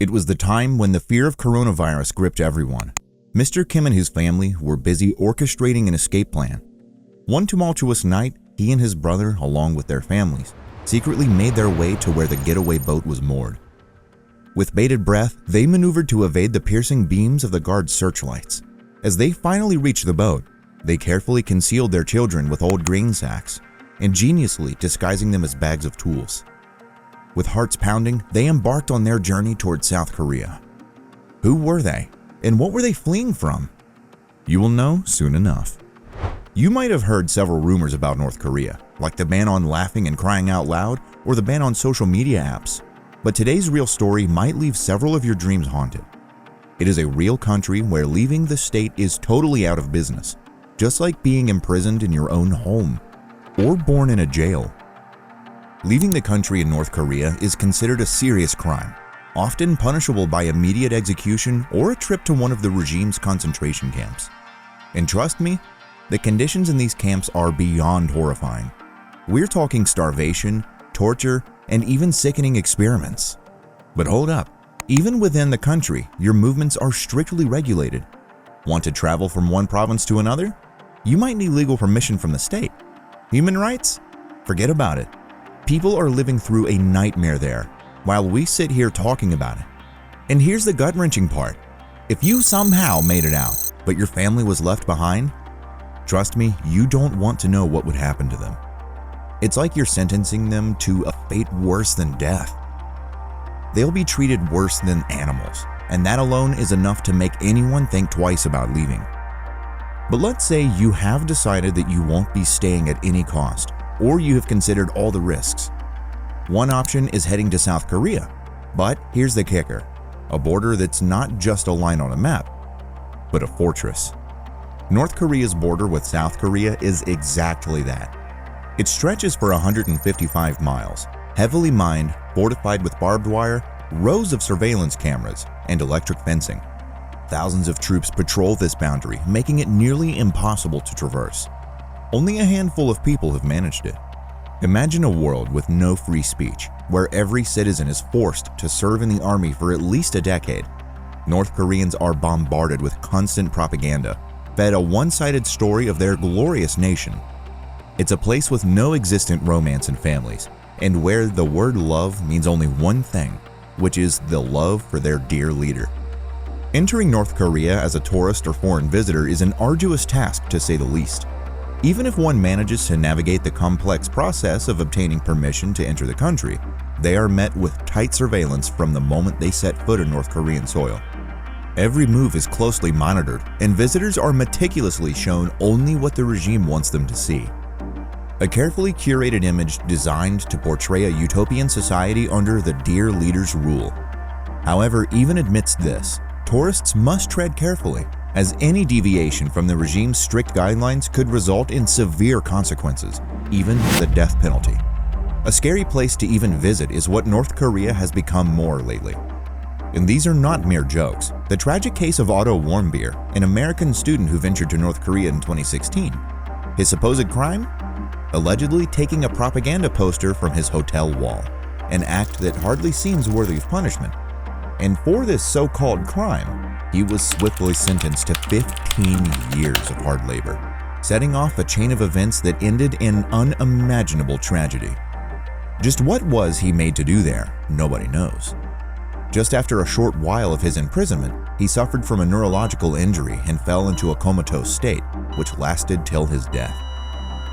It was the time when the fear of coronavirus gripped everyone. Mr. Kim and his family were busy orchestrating an escape plan. One tumultuous night, he and his brother, along with their families, secretly made their way to where the getaway boat was moored. With bated breath, they maneuvered to evade the piercing beams of the guards' searchlights. As they finally reached the boat, they carefully concealed their children with old grain sacks, ingeniously disguising them as bags of tools. With hearts pounding, they embarked on their journey toward South Korea. Who were they, and what were they fleeing from? You will know soon enough. You might have heard several rumors about North Korea, like the ban on laughing and crying out loud or the ban on social media apps. But today's real story might leave several of your dreams haunted. It is a real country where leaving the state is totally out of business, just like being imprisoned in your own home or born in a jail. Leaving the country in North Korea is considered a serious crime, often punishable by immediate execution or a trip to one of the regime's concentration camps. And trust me, the conditions in these camps are beyond horrifying. We're talking starvation, torture, and even sickening experiments. But hold up, even within the country, your movements are strictly regulated. Want to travel from one province to another? You might need legal permission from the state. Human rights? Forget about it. People are living through a nightmare there, while we sit here talking about it. And here's the gut-wrenching part. If you somehow made it out, but your family was left behind, trust me, you don't want to know what would happen to them. It's like you're sentencing them to a fate worse than death. They'll be treated worse than animals, and that alone is enough to make anyone think twice about leaving. But let's say you have decided that you won't be staying at any cost, or you have considered all the risks. One option is heading to South Korea, but here's the kicker: a border that's not just a line on a map, but a fortress. North Korea's border with South Korea is exactly that. It stretches for 155 miles, heavily mined, fortified with barbed wire, rows of surveillance cameras, and electric fencing. Thousands of troops patrol this boundary, making it nearly impossible to traverse. Only a handful of people have managed it. Imagine a world with no free speech, where every citizen is forced to serve in the army for at least a decade. North Koreans are bombarded with constant propaganda, fed a one-sided story of their glorious nation. It's a place with no existent romance and families, and where the word love means only one thing, which is the love for their dear leader. Entering North Korea as a tourist or foreign visitor is an arduous task, to say the least. Even if one manages to navigate the complex process of obtaining permission to enter the country, they are met with tight surveillance from the moment they set foot on North Korean soil. Every move is closely monitored, and visitors are meticulously shown only what the regime wants them to see. A carefully curated image designed to portray a utopian society under the dear leader's rule. However, even amidst this, tourists must tread carefully, as any deviation from the regime's strict guidelines could result in severe consequences, even the death penalty. A scary place to even visit is what North Korea has become more lately. And these are not mere jokes. The tragic case of Otto Warmbier, an American student who ventured to North Korea in 2016. His supposed crime? Allegedly taking a propaganda poster from his hotel wall, an act that hardly seems worthy of punishment. And for this so-called crime, he was swiftly sentenced to 15 years of hard labor, setting off a chain of events that ended in unimaginable tragedy. Just what was he made to do there, nobody knows. Just after a short while of his imprisonment, he suffered from a neurological injury and fell into a comatose state, which lasted till his death.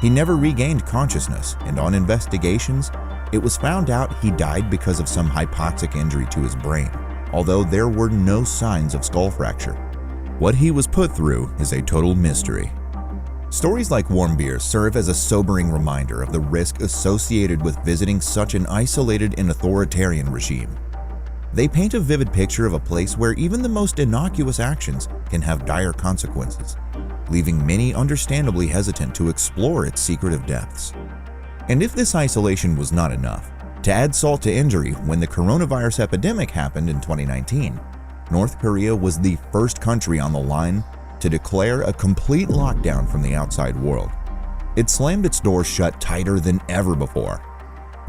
He never regained consciousness, and on investigations, it was found out he died because of some hypoxic injury to his brain, although there were no signs of skull fracture. What he was put through is a total mystery. Stories like Warmbier serve as a sobering reminder of the risk associated with visiting such an isolated and authoritarian regime. They paint a vivid picture of a place where even the most innocuous actions can have dire consequences, leaving many understandably hesitant to explore its secretive depths. And if this isolation was not enough, to add salt to injury, when the coronavirus epidemic happened in 2019, North Korea was the first country on the line to declare a complete lockdown from the outside world. It slammed its doors shut tighter than ever before.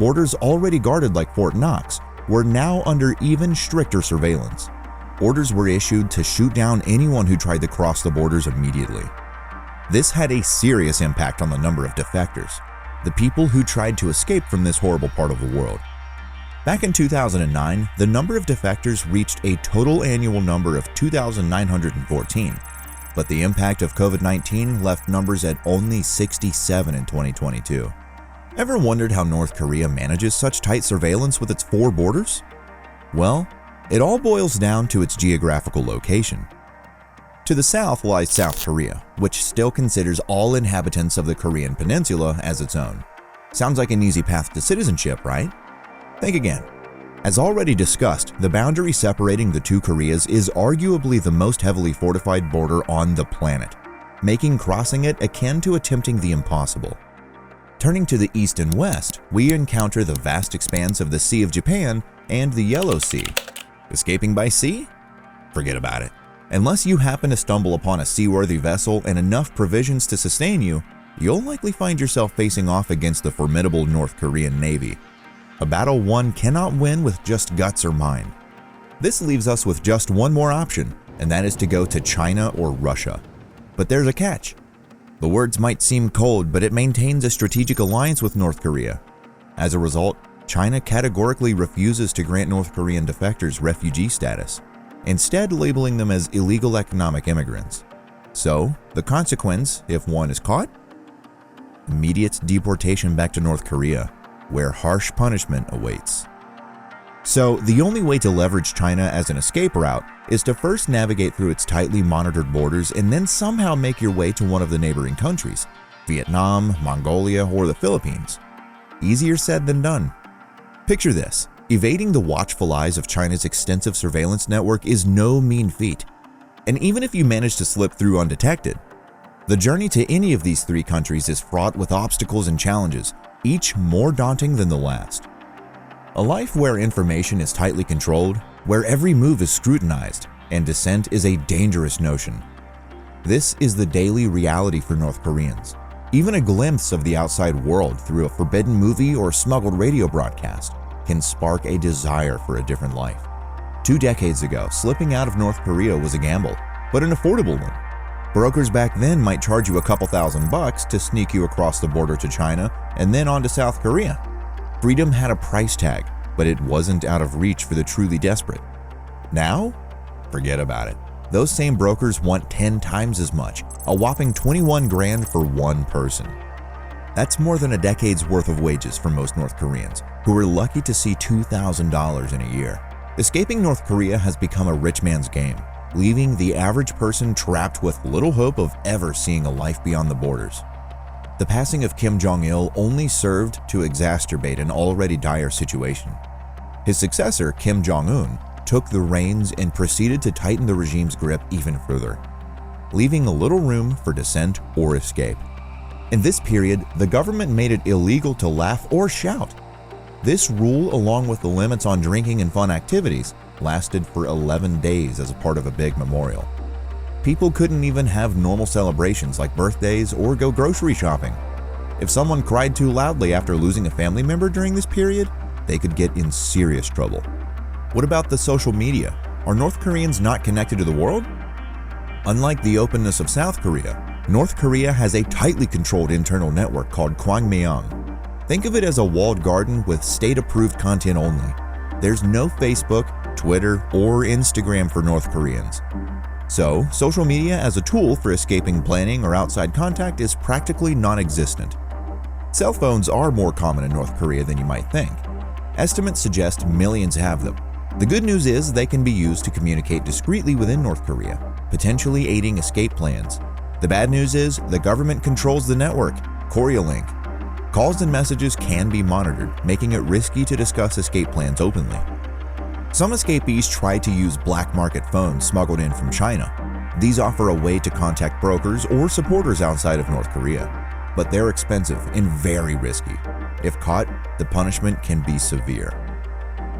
Borders already guarded like Fort Knox were now under even stricter surveillance. Orders were issued to shoot down anyone who tried to cross the borders immediately. This had a serious impact on the number of defectors, the people who tried to escape from this horrible part of the world. Back in 2009, the number of defectors reached a total annual number of 2,914, but the impact of COVID-19 left numbers at only 67 in 2022. Ever wondered how North Korea manages such tight surveillance with its 4 borders? Well, it all boils down to its geographical location. To the south lies South Korea, which still considers all inhabitants of the Korean peninsula as its own. Sounds like an easy path to citizenship, right? Think again. As already discussed, the boundary separating the 2 Koreas is arguably the most heavily fortified border on the planet, making crossing it akin to attempting the impossible. Turning to the east and west, we encounter the vast expanse of the Sea of Japan and the Yellow Sea. Escaping by sea? Forget about it. Unless you happen to stumble upon a seaworthy vessel and enough provisions to sustain you, you'll likely find yourself facing off against the formidable North Korean Navy. A battle one cannot win with just guts or mind. This leaves us with just one more option, and that is to go to China or Russia. But there's a catch. The words might seem cold, but it maintains a strategic alliance with North Korea. As a result, China categorically refuses to grant North Korean defectors refugee status, instead labeling them as illegal economic immigrants. So, the consequence, if one is caught? Immediate deportation back to North Korea, where harsh punishment awaits. So, the only way to leverage China as an escape route is to first navigate through its tightly monitored borders and then somehow make your way to one of the neighboring countries, Vietnam, Mongolia, or the Philippines. Easier said than done. Picture this. Evading the watchful eyes of China's extensive surveillance network is no mean feat. And even if you manage to slip through undetected, the journey to any of these 3 countries is fraught with obstacles and challenges, each more daunting than the last. A life where information is tightly controlled, where every move is scrutinized, and dissent is a dangerous notion. This is the daily reality for North Koreans. Even a glimpse of the outside world through a forbidden movie or smuggled radio broadcast can spark a desire for a different life. 2 decades ago, slipping out of North Korea was a gamble, but an affordable one. Brokers back then might charge you a couple $1,000 to sneak you across the border to China and then on to South Korea. Freedom had a price tag, but it wasn't out of reach for the truly desperate. Now? Forget about it. Those same brokers want 10 times as much, a whopping 21 grand for one person. That's more than a decade's worth of wages for most North Koreans, who are lucky to see $2,000 in a year. Escaping North Korea has become a rich man's game, leaving the average person trapped with little hope of ever seeing a life beyond the borders. The passing of Kim Jong-il only served to exacerbate an already dire situation. His successor, Kim Jong-un, took the reins and proceeded to tighten the regime's grip even further, leaving little room for dissent or escape. In this period, the government made it illegal to laugh or shout. This rule, along with the limits on drinking and fun activities, lasted for 11 days as a part of a big memorial. People couldn't even have normal celebrations like birthdays or go grocery shopping. If someone cried too loudly after losing a family member during this period, they could get in serious trouble. What about the social media? Are North Koreans not connected to the world? Unlike the openness of South Korea, North Korea has a tightly controlled internal network called Kwangmyeong. Think of it as a walled garden with state-approved content only. There's no Facebook, Twitter, or Instagram for North Koreans. So, social media as a tool for escaping planning or outside contact is practically non-existent. Cell phones are more common in North Korea than you might think. Estimates suggest millions have them. The good news is they can be used to communicate discreetly within North Korea, potentially aiding escape plans. The bad news is the government controls the network, Korealink. Calls and messages can be monitored, making it risky to discuss escape plans openly. Some escapees try to use black market phones smuggled in from China. These offer a way to contact brokers or supporters outside of North Korea, but they're expensive and very risky. If caught, the punishment can be severe.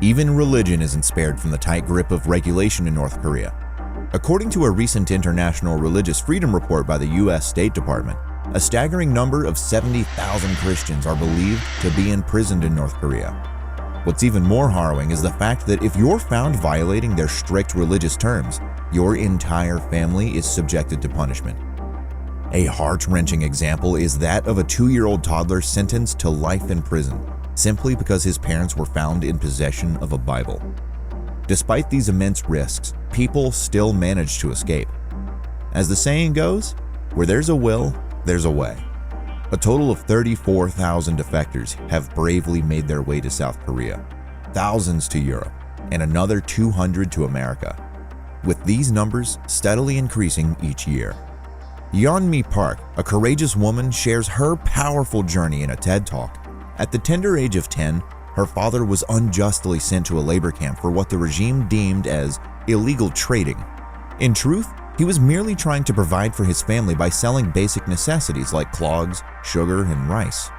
Even religion isn't spared from the tight grip of regulation in North Korea. According to a recent International Religious Freedom report by the U.S. State Department, a staggering number of 70,000 Christians are believed to be imprisoned in North Korea. What's even more harrowing is the fact that if you're found violating their strict religious terms, your entire family is subjected to punishment. A heart-wrenching example is that of a 2-year-old toddler sentenced to life in prison simply because his parents were found in possession of a Bible. Despite these immense risks, people still manage to escape. As the saying goes, where there's a will, there's a way. A total of 34,000 defectors have bravely made their way to South Korea, thousands to Europe, and another 200 to America, with these numbers steadily increasing each year. Yeon-mi Park, a courageous woman, shares her powerful journey in a TED Talk. At the tender age of 10, her father was unjustly sent to a labor camp for what the regime deemed as illegal trading. In truth, he was merely trying to provide for his family by selling basic necessities like clogs, sugar, and rice.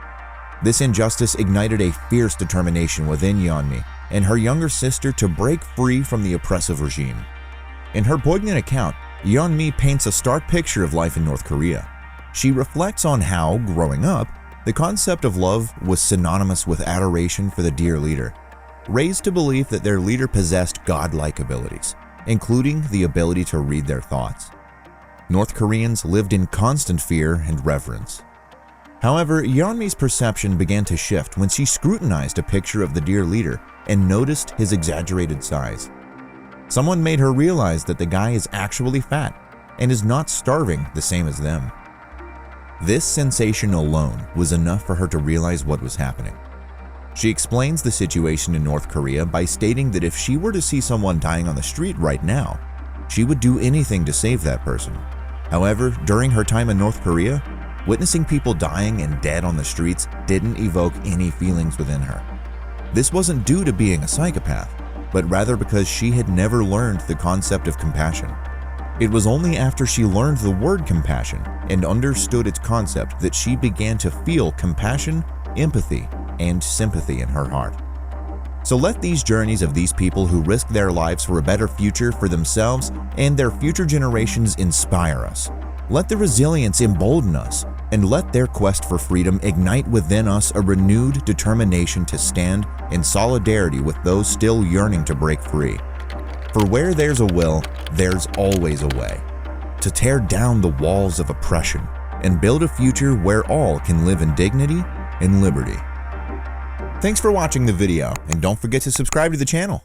This injustice ignited a fierce determination within Yeon-mi and her younger sister to break free from the oppressive regime. In her poignant account, Yeon-mi paints a stark picture of life in North Korea. She reflects on how, growing up, the concept of love was synonymous with adoration for the dear leader, raised to believe that their leader possessed godlike abilities, including the ability to read their thoughts. North Koreans lived in constant fear and reverence. However, Yeon-mi's perception began to shift when she scrutinized a picture of the dear leader and noticed his exaggerated size. Someone made her realize that the guy is actually fat and is not starving the same as them. This sensation alone was enough for her to realize what was happening. She explains the situation in North Korea by stating that if she were to see someone dying on the street right now, she would do anything to save that person. However, during her time in North Korea, witnessing people dying and dead on the streets didn't evoke any feelings within her. This wasn't due to being a psychopath, but rather because she had never learned the concept of compassion. It was only after she learned the word compassion and understood its concept that she began to feel compassion, empathy, and sympathy in her heart. So let these journeys of these people who risk their lives for a better future for themselves and their future generations inspire us. Let the resilience embolden us, and let their quest for freedom ignite within us a renewed determination to stand in solidarity with those still yearning to break free. For where there's a will, there's always a way. To tear down the walls of oppression and build a future where all can live in dignity and liberty. Thanks for watching the video, and don't forget to subscribe to the channel.